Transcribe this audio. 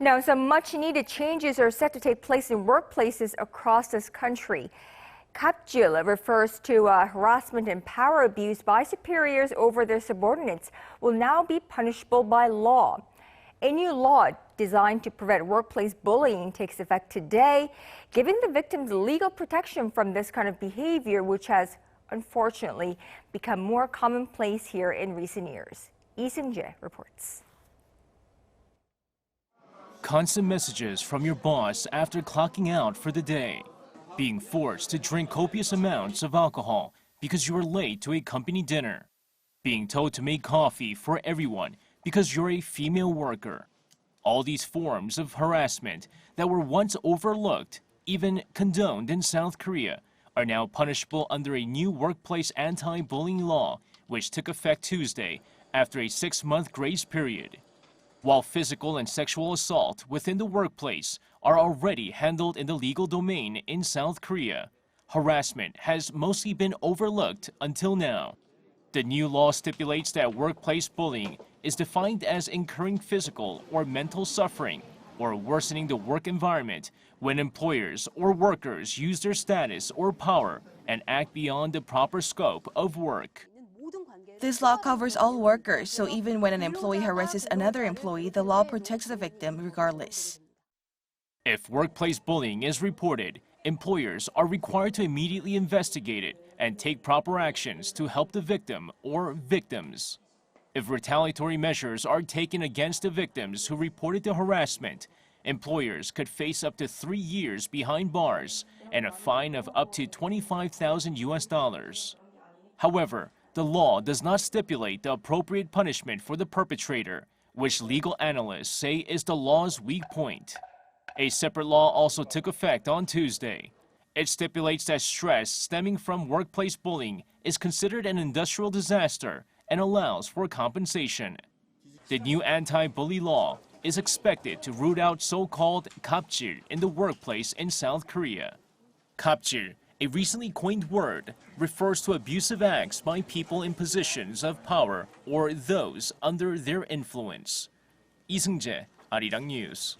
Now, some much-needed changes are set to take place in workplaces across this country. Gapjil refers to harassment and power abuse by superiors over their subordinates will now be punishable by law. A new law designed to prevent workplace bullying takes effect today, giving the victims legal protection from this kind of behavior, which has unfortunately become more commonplace here in recent years. Seung-jae reports. Constant messages from your boss after clocking out for the day. Being forced to drink copious amounts of alcohol because you were late to a company dinner. Being told to make coffee for everyone because you're a female worker. All these forms of harassment that were once overlooked, even condoned in South Korea, are now punishable under a new workplace anti-bullying law, which took effect Tuesday after a 6-month grace period. While physical and sexual assault within the workplace are already handled in the legal domain in South Korea, harassment has mostly been overlooked until now. The new law stipulates that workplace bullying is defined as incurring physical or mental suffering or worsening the work environment when employers or workers use their status or power and act beyond the proper scope of work. This law covers all workers, so even when an employee harasses another employee, the law protects the victim regardless. If workplace bullying is reported, employers are required to immediately investigate it and take proper actions to help the victim or victims. If retaliatory measures are taken against the victims who reported the harassment, employers could face up to 3 years behind bars and a fine of up to $25,000. However, the law does not stipulate the appropriate punishment for the perpetrator, which legal analysts say is the law's weak point. A separate law also took effect on Tuesday. It stipulates that stress stemming from workplace bullying is considered an industrial disaster and allows for compensation. The new anti-bully law is expected to root out so-called Gapjil in the workplace in South Korea. Gapjil, a recently coined word, refers to abusive acts by people in positions of power or those under their influence. Seung-jae, Arirang News.